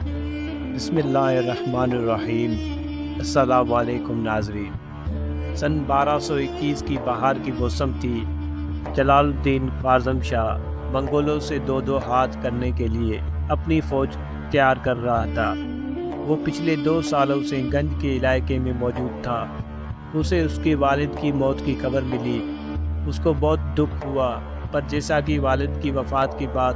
بسم اللہ الرحمن الرحیم۔ السلام علیکم ناظرین۔ سن 1221 کی بہار کی موسم تھی۔ جلال الدین خوارزم شاہ منگولوں سے دو ہاتھ کرنے کے لیے اپنی فوج تیار کر رہا تھا۔ وہ پچھلے 2 سالوں سے گنج کے علاقے میں موجود تھا۔ اسے اس کے والد کی موت کی خبر ملی۔ اس کو بہت دکھ ہوا، پر جیسا کہ والد کی وفات کے بعد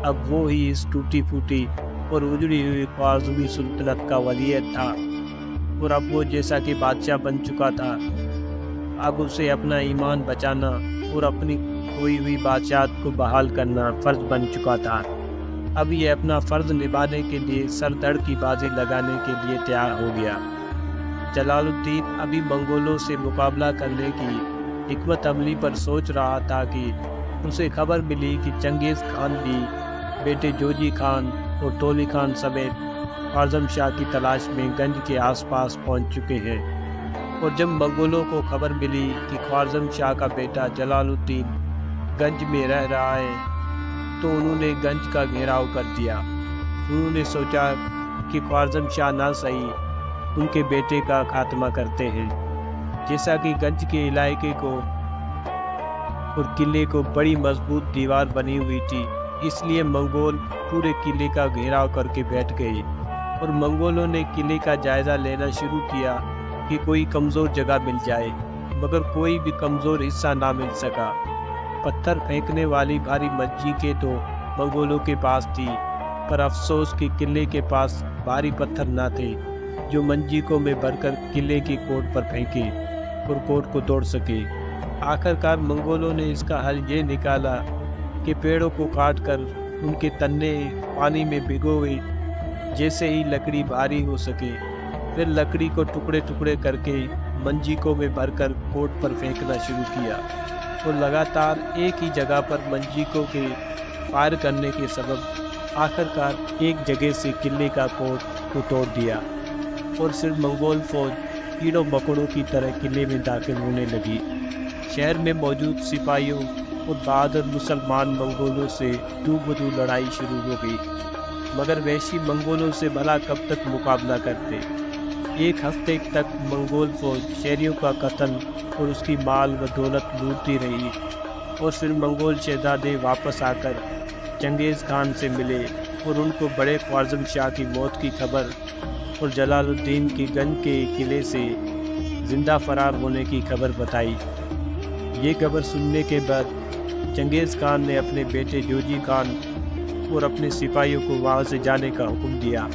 اب وہ ہی اس ٹوٹی پھوٹی اور اجڑی ہوئی خوارزمی سلطنت کا ولی تھا، اور اب وہ جیسا کہ بادشاہ بن چکا تھا، اب اسے اپنا ایمان بچانا اور اپنی کھوئی ہوئی بادشاہت کو بحال کرنا فرض بن چکا تھا۔ اب یہ اپنا فرض نبھانے کے لیے سر دڑ کی بازی لگانے کے لیے تیار ہو گیا۔ جلال الدین ابھی منگولوں سے مقابلہ کرنے کی حکمت عملی پر سوچ رہا تھا کہ اسے خبر ملی کہ چنگیز خان بھی بیٹے جوجی خان اور تولی خان سمیت خوارزم شاہ کی تلاش میں گنج کے آس پاس پہنچ چکے ہیں۔ اور جب منگولوں کو خبر ملی کہ خوارزم شاہ کا بیٹا جلال الدین گنج میں رہ رہا ہے، تو انہوں نے گنج کا گھیراؤ کر دیا۔ انہوں نے سوچا کہ خوارزم شاہ نہ صحیح ان کے بیٹے کا خاتمہ کرتے ہیں۔ جیسا کہ گنج کے علاقے کو اور قلعے کو بڑی مضبوط دیوار بنی ہوئی تھی، اس لیے منگول پورے قلعے کا گھیراؤ کر کے بیٹھ گئے، اور منگولوں نے قلعے کا جائزہ لینا شروع کیا کہ کوئی کمزور جگہ مل جائے، مگر کوئی بھی کمزور حصہ نہ مل سکا۔ پتھر پھینکنے والی بھاری منجیقیں تو منگولوں کے پاس تھی، پر افسوس کہ قلعے کے پاس بھاری پتھر نہ تھے جو منجیقوں میں بھر کر قلعے کی کوٹ پر پھینکے اور کوٹ کو توڑ سکے۔ آخرکار منگولوں نے اس کا حل یہ نکالا کہ پیڑوں کو کاٹ کر ان کے تنے پانی میں بھگوئے، جیسے ہی لکڑی بھاری ہو سکے، پھر لکڑی کو ٹکڑے ٹکڑے کر کے منجیقوں میں بھر کر کوٹ پر پھینکنا شروع کیا، اور لگاتار ایک ہی جگہ پر منجیقوں کے فائر کرنے کے سبب آخرکار ایک جگہ سے قلعے کا کوٹ کو توڑ دیا، اور صرف منگول فوج کیڑوں مکوڑوں کی طرح قلعے میں داخل ہونے لگی۔ شہر میں موجود سپاہیوں اور بہادر مسلمان منگولوں سے دو بدو لڑائی شروع ہو گئی، مگر وحشی منگولوں سے بھلا کب تک مقابلہ کرتے۔ ایک ہفتے تک منگول فوج شہریوں کا قتل اور اس کی مال و دولت لوٹتی رہی، اور پھر منگول شہزادے واپس آ کر چنگیز خان سے ملے اور ان کو بڑے خوارزم شاہ کی موت کی خبر اور جلال الدین کی گنج کے قلعے سے زندہ فرار ہونے کی خبر بتائی۔ یہ خبر سننے کے بعد چنگیز خان نے اپنے بیٹے جوجی خان اور اپنے سپاہیوں کو وہاں سے جانے کا حکم دیا،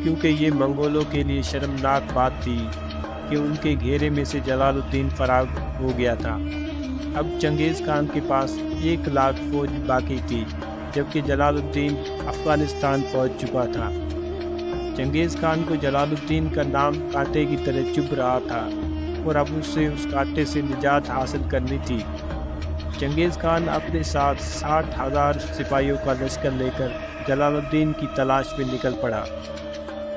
کیونکہ یہ منگولوں کے لیے شرمناک بات تھی کہ ان کے گھیرے میں سے جلال الدین فرار ہو گیا تھا۔ اب چنگیز خان کے پاس 1,00,000 فوج باقی تھی، جبکہ جلال الدین افغانستان پہنچ چکا تھا۔ چنگیز خان کو جلال الدین کا نام کانٹے کی طرح چبھ رہا تھا، اور اب اسے اس کانٹے سے نجات حاصل کرنی تھی۔ چنگیز خان اپنے ساتھ 60,000 سپاہیوں کا لشکر لے کر جلال الدین کی تلاش میں نکل پڑا۔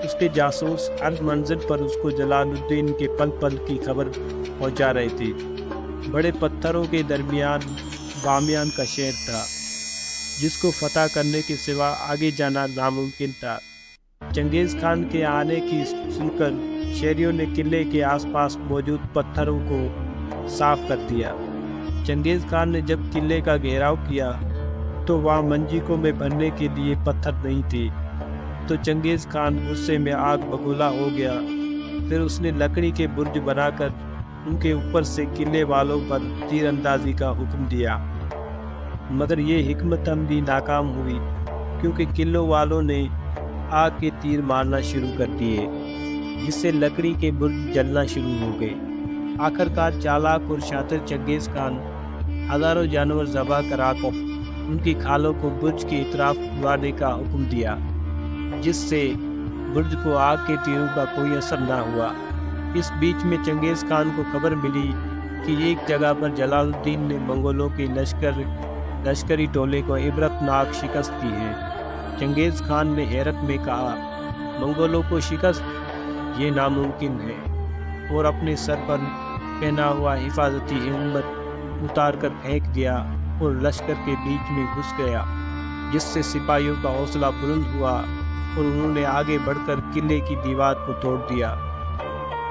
اس کے جاسوس ہر منزل پر اس کو جلال الدین کے پل پل کی خبر پہنچا رہے تھے۔ بڑے پتھروں کے درمیان بامیان کا شہر تھا، جس کو فتح کرنے کے سوا آگے جانا ناممکن تھا۔ چنگیز خان کے آنے کی سن کر شہریوں نے قلعے کے آس پاس موجود پتھروں کو صاف کر دیا۔ چنگیز خان نے جب قلعے کا گھیراؤ کیا تو وہاں منجیقوں میں بھرنے کے لیے پتھر نہیں تھے، تو چنگیز خان غصے میں آگ بگولا ہو گیا۔ پھر اس نے لکڑی کے برج بنا کر ان کے اوپر سے قلعے والوں پر تیر اندازی کا حکم دیا، مگر یہ حکمت عملی ناکام ہوئی، کیونکہ قلعوں والوں نے آگ کے تیر مارنا شروع کر دیے، جس سے لکڑی کے برج جلنا شروع ہو گئے۔ آخرکار چالاک اور شاطر چنگیز خان ہزاروں جانور ذبح کرا کر ان کی کھالوں کو برج کے اطراف اڑانے کا حکم دیا، جس سے برج کو آگ کے تیروں کا کوئی اثر نہ ہوا۔ اس بیچ میں چنگیز خان کو خبر ملی کہ ایک جگہ پر جلال الدین نے منگولوں کے لشکری ٹولے کو عبرتناک شکست دی ہے۔ چنگیز خان نے حیرت میں کہا، منگولوں کو شکست؟ یہ ناممکن ہے، اور اپنے سر پر پہنا ہوا حفاظتی ہیلمٹ اتار کر پھینک دیا اور لشکر کے بیچ میں گھس گیا، جس سے سپاہیوں کا حوصلہ بلند ہوا اور انہوں نے آگے بڑھ کر قلعے کی دیوار کو توڑ دیا۔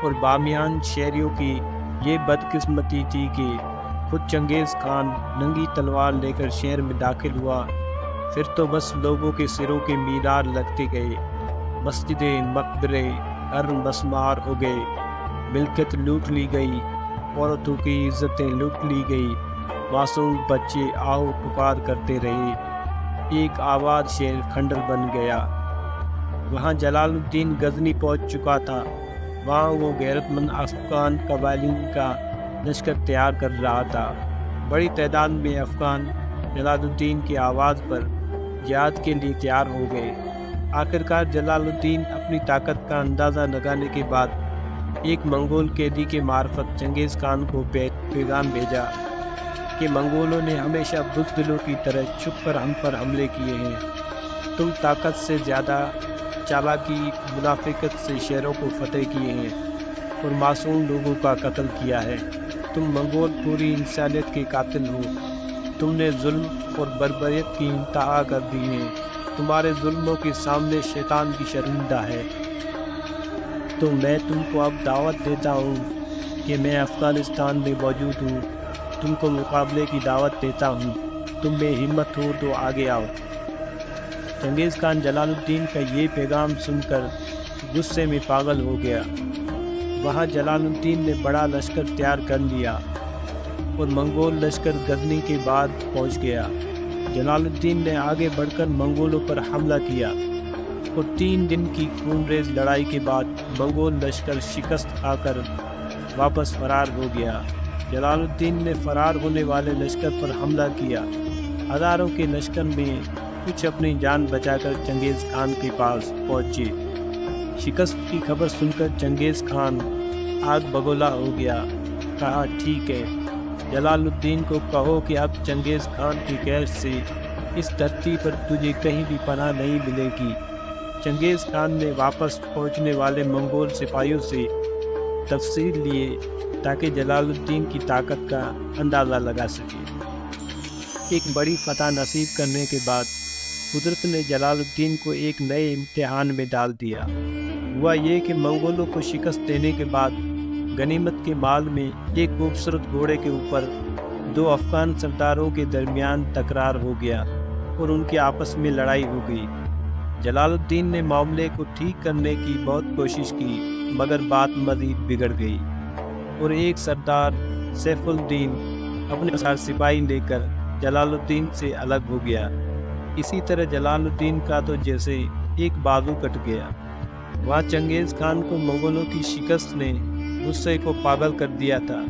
اور بامیان شہریوں کی یہ بدقسمتی تھی کہ خود چنگیز خان ننگی تلوار لے کر شہر میں داخل ہوا، پھر تو بس لوگوں کے سروں کے مینار لگتے گئے، مسجدیں، مقبرے، گھر مسمار ہو گئے، ملکیت لوٹ لی گئی، عورتوں کی عزتیں لوٹ لی گئی، معصوم بچے آہو پکار کرتے رہے، ایک آباد شہر کھنڈر بن گیا۔ وہاں جلال الدین غزنی پہنچ چکا تھا، وہاں وہ غیرت مند افغان قبائلیوں کا لشکر تیار کر رہا تھا۔ بڑی تعداد میں افغان جلال الدین کی آواز پر جہاد کے لیے تیار ہو گئے۔ آخرکار جلال الدین اپنی طاقت کا اندازہ لگانے کے بعد ایک منگول قیدی کے معرفت چنگیز خان کو پیغام بھیجا کہ منگولوں نے ہمیشہ بزدلوں کی طرح چھپ کر ہم پر حملے کیے ہیں، تم طاقت سے زیادہ چالاکی منافقت سے شہروں کو فتح کیے ہیں اور معصوم لوگوں کا قتل کیا ہے، تم منگول پوری انسانیت کے قاتل ہو، تم نے ظلم اور بربریت کی انتہا کر دی ہے، تمہارے ظلموں کے سامنے شیطان بھی شرمندہ ہے۔ تو میں تم کو اب دعوت دیتا ہوں کہ میں افغانستان میں موجود ہوں، تم کو مقابلے کی دعوت دیتا ہوں، تم میں ہمت ہو تو آگے آؤ۔ چنگیز خان جلال الدین کا یہ پیغام سن کر غصے میں پاگل ہو گیا۔ وہاں جلال الدین نے بڑا لشکر تیار کر لیا اور منگول لشکر غزنی کے بعد پہنچ گیا۔ جلال الدین نے آگے بڑھ کر منگولوں پر حملہ کیا اور 3 دن کی خونریز لڑائی کے بعد منگول لشکر شکست کھا کر واپس فرار ہو گیا۔ جلال الدین نے فرار ہونے والے لشکر پر حملہ کیا، ہزاروں کے لشکر میں کچھ اپنی جان بچا کر چنگیز خان کے پاس پہنچے۔ شکست کی خبر سن کر چنگیز خان آگ بگولا ہو گیا۔ کہا ٹھیک ہے، جلال الدین کو کہو کہ اب چنگیز خان کی قہر سے اس دھرتی پر تجھے کہیں بھی پناہ نہیں ملے گی۔ چنگیز خان نے واپس پہنچنے والے منگول سپاہیوں سے تفصیل لیے تاکہ جلال الدین کی طاقت کا اندازہ لگا سکے۔ ایک بڑی فتح نصیب کرنے کے بعد قدرت نے جلال الدین کو ایک نئے امتحان میں ڈال دیا۔ ہوا یہ کہ منگولوں کو شکست دینے کے بعد غنیمت کے مال میں ایک خوبصورت گھوڑے کے اوپر 2 افغان سرداروں کے درمیان تکرار ہو گیا اور ان کی آپس میں لڑائی ہو گئی۔ جلال الدین نے معاملے کو ٹھیک کرنے کی بہت کوشش کی، مگر بات مزید بگڑ گئی اور ایک سردار سیف الدین اپنے ساتھ سپاہی لے کر جلال الدین سے الگ ہو گیا۔ اسی طرح جلال الدین کا تو جیسے ایک بازو کٹ گیا۔ وہاں چنگیز خان کو منگولوں کی شکست نے غصے کو پاگل کر دیا تھا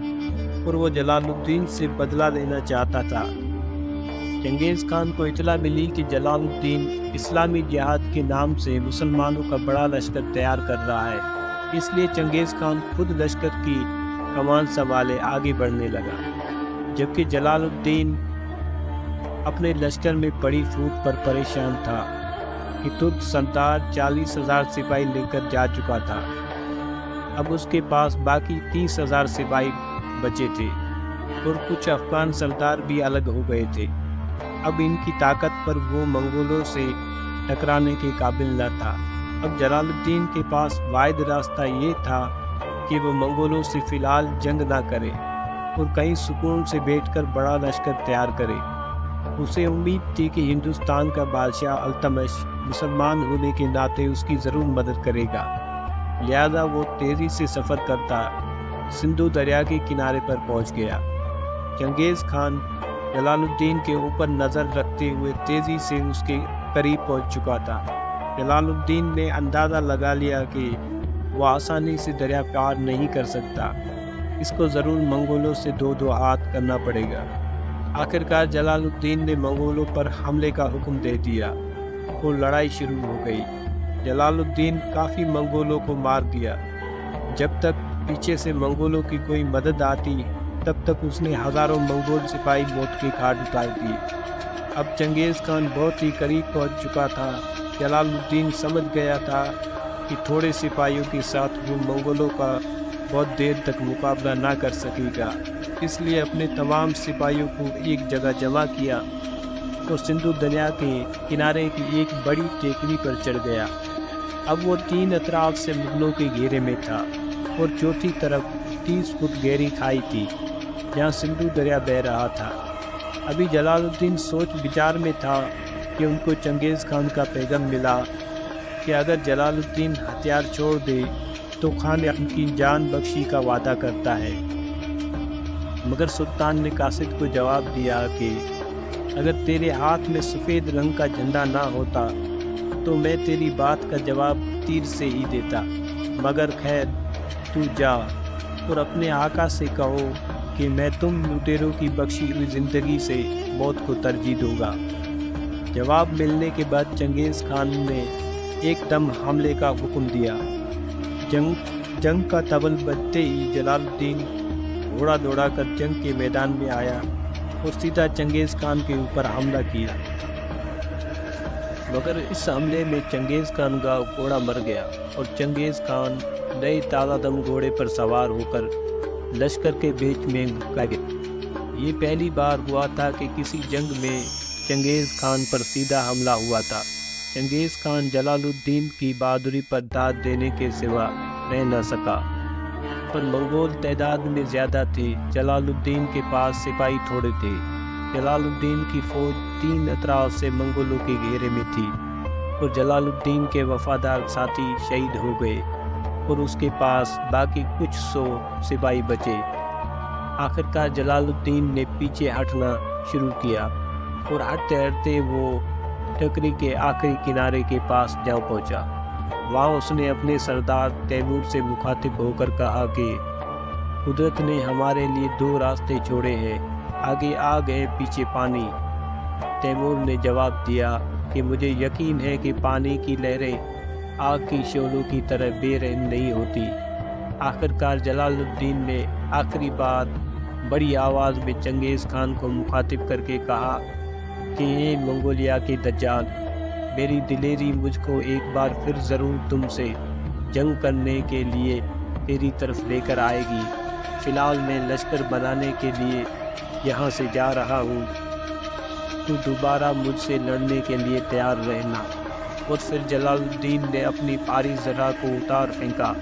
اور وہ جلال الدین سے بدلہ لینا چاہتا تھا۔ چنگیز خان کو اطلاع ملی کہ جلال الدین اسلامی جہاد کے نام سے مسلمانوں کا بڑا لشکر تیار کر رہا ہے، اس لیے چنگیز خان خود لشکر کی کمان سنبھالے آگے بڑھنے لگا، جبکہ جلال الدین اپنے لشکر میں پڑی پھوٹ پر پریشان تھا کہ ترک سردار 40,000 سپاہی لے کر جا چکا تھا، اب اس کے پاس باقی 30,000 سپاہی بچے تھے اور کچھ افغان سردار بھی الگ ہو گئے تھے۔ اب ان کی طاقت پر وہ منگولوں سے ٹکرانے کے قابل نہ تھا۔ اب جلال الدین کے پاس واحد راستہ یہ تھا کہ وہ منگولوں سے فی الحال جنگ نہ کرے اور کہیں سکون سے بیٹھ کر بڑا لشکر تیار کرے۔ اسے امید تھی کہ ہندوستان کا بادشاہ التمش مسلمان ہونے کے ناطے اس کی ضرور مدد کرے گا، لہذا وہ تیزی سے سفر کرتا سندھو دریا کے کنارے پر پہنچ گیا۔ چنگیز خان جلال الدین کے اوپر نظر رکھتے ہوئے تیزی سے اس کے قریب پہنچ چکا تھا۔ جلال الدین نے اندازہ لگا لیا کہ وہ آسانی سے دریا پار نہیں کر سکتا، اس کو ضرور منگولوں سے 2 ہاتھ کرنا پڑے گا۔ آخرکار جلال الدین نے منگولوں پر حملے کا حکم دے دیا اور لڑائی شروع ہو گئی۔ جلال الدین کافی منگولوں کو مار دیا۔ جب تک پیچھے سے منگولوں کی کوئی مدد آتی تب تک اس نے ہزاروں منگول سپاہی موت کے گھاٹ اتار دیے۔ اب چنگیز خان بہت ہی قریب پہنچ چکا تھا۔ جلال الدین سمجھ گیا تھا کہ تھوڑے سپاہیوں کے ساتھ وہ منگولوں کا بہت دیر تک مقابلہ نہ کر سکے گا، اس لیے اپنے تمام سپاہیوں کو ایک جگہ جمع کیا اور سندھو دریا کے کنارے کی ایک بڑی ٹیکری پر چڑھ گیا۔ اب وہ 3 اطراف سے مغلوں کے گھیرے میں تھا اور چوتھی طرف 30 فٹ گہری کھائی تھی جہاں سندھو دریا بہہ رہا تھا۔ ابھی جلال الدین سوچ بچار میں تھا کہ ان کو چنگیز خان کا پیغام ملا کہ اگر جلال الدین ہتھیار چھوڑ دے تو خان ان کی جان بخشی کا وعدہ کرتا ہے، مگر سلطان نے قاصد کو جواب دیا کہ اگر تیرے ہاتھ میں سفید رنگ کا جھنڈا نہ ہوتا تو میں تیری بات کا جواب تیر سے ہی دیتا، مگر خیر تو جا اور اپنے آقا سے کہو کہ میں تم لوٹیروں کی بخشی ہوئی زندگی سے موت کو ترجیح دوں گا۔ جواب ملنے کے بعد چنگیز خان نے ایک دم حملے کا حکم دیا۔ جنگ کا طبل بجتے ہی جلال الدین گھوڑا دوڑا کر جنگ کے میدان میں آیا اور سیدھا چنگیز خان کے اوپر حملہ کیا، مگر اس حملے میں چنگیز خان کا گھوڑا مر گیا اور چنگیز خان نئے تازہ دم گھوڑے پر سوار ہو کر لشکر کے بیچ میں گیا۔ یہ پہلی بار ہوا تھا کہ کسی جنگ میں چنگیز خان پر سیدھا حملہ ہوا تھا۔ چنگیز خان جلال الدین کی بہادری پر داد دینے کے سوا رہ نہ سکا، پر منگول تعداد میں زیادہ تھے۔ جلال الدین کے پاس سپاہی تھوڑے تھے۔ جلال الدین کی فوج 3 اطراف سے منگولوں کے گھیرے میں تھی اور جلال الدین کے وفادار ساتھی شہید ہو گئے اور اس کے پاس باقی کچھ 100 سپاہی بچے۔ آخرکار جلال الدین نے پیچھے ہٹنا شروع کیا اور ہٹتے ہٹتے وہ ٹکری کے آخری کنارے کے پاس جا پہنچا۔ وہاں اس نے اپنے سردار تیمور سے مخاطب ہو کر کہا کہ قدرت نے ہمارے لیے 2 راستے چھوڑے ہیں، آگے آگ ہے، پیچھے پانی۔ تیمور نے جواب دیا کہ مجھے یقین ہے کہ پانی کی لہریں آگ کی شعلوں کی طرح بے رحم نہیں ہوتی۔ آخرکار جلال الدین نے آخری بار بڑی آواز میں چنگیز خان کو مخاطب کر کے کہا کہ اے منگولیا کے دجال، میری دلیری مجھ کو ایک بار پھر ضرور تم سے جنگ کرنے کے لیے تیری طرف لے کر آئے گی۔ فی الحال میں لشکر بنانے کے لیے یہاں سے جا رہا ہوں، تو دوبارہ مجھ سے لڑنے کے لیے تیار رہنا۔ اور پھر جلال الدین نے اپنی بھاری ذرا کو اتار پھینکا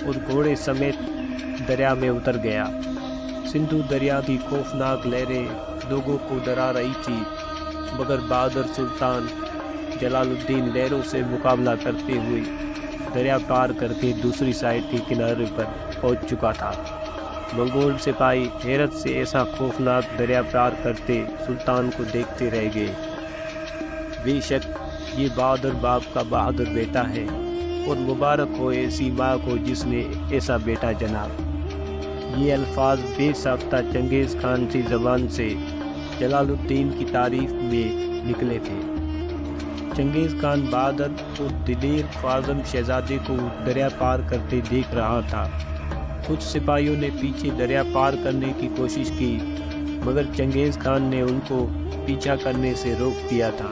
اور گھوڑے سمیت دریا میں اتر گیا۔ سندھو دریا کی خوفناک لہریں لوگوں کو ڈرا رہی تھی، مگر بہادر سلطان جلال الدین لہروں سے مقابلہ کرتے ہوئے دریا پار کر کے دوسری سائڈ کے کنارے پر پہنچ چکا تھا۔ منگول سپاہی حیرت سے ایسا خوفناک دریا پار کرتے سلطان کو دیکھتے رہ گئے۔ بے شک یہ بہادر باپ کا بہادر بیٹا ہے، اور مبارک ہو ایسی ماں کو جس نے ایسا بیٹا جنا۔ یہ الفاظ بے ساختہ چنگیز خان کی زبان سے جلال الدین کی تعریف میں نکلے تھے۔ چنگیز خان بہادر اور دلیر خواصم شہزادے کو دریا پار کرتے دیکھ رہا تھا۔ کچھ سپاہیوں نے پیچھے دریا پار کرنے کی کوشش کی، مگر چنگیز خان نے ان کو پیچھا کرنے سے روک دیا تھا۔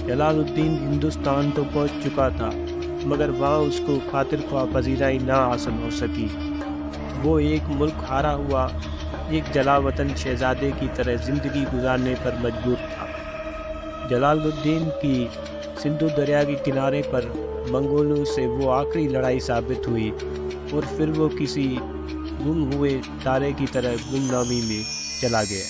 جلال الدین ہندوستان تو پہنچ چکا تھا، مگر وہاں اس کو خاطر خواہ پذیرائی نہ حاصل ہو سکی۔ وہ ایک ملک ہارا ہوا ایک جلا وطن شہزادے کی طرح زندگی گزارنے پر مجبور تھا۔ جلال الدین کی سندھو دریا کے کنارے پر منگولوں سے وہ آخری لڑائی ثابت ہوئی، اور پھر وہ کسی گم ہوئے تارے کی طرح گمنامی میں چلا گیا۔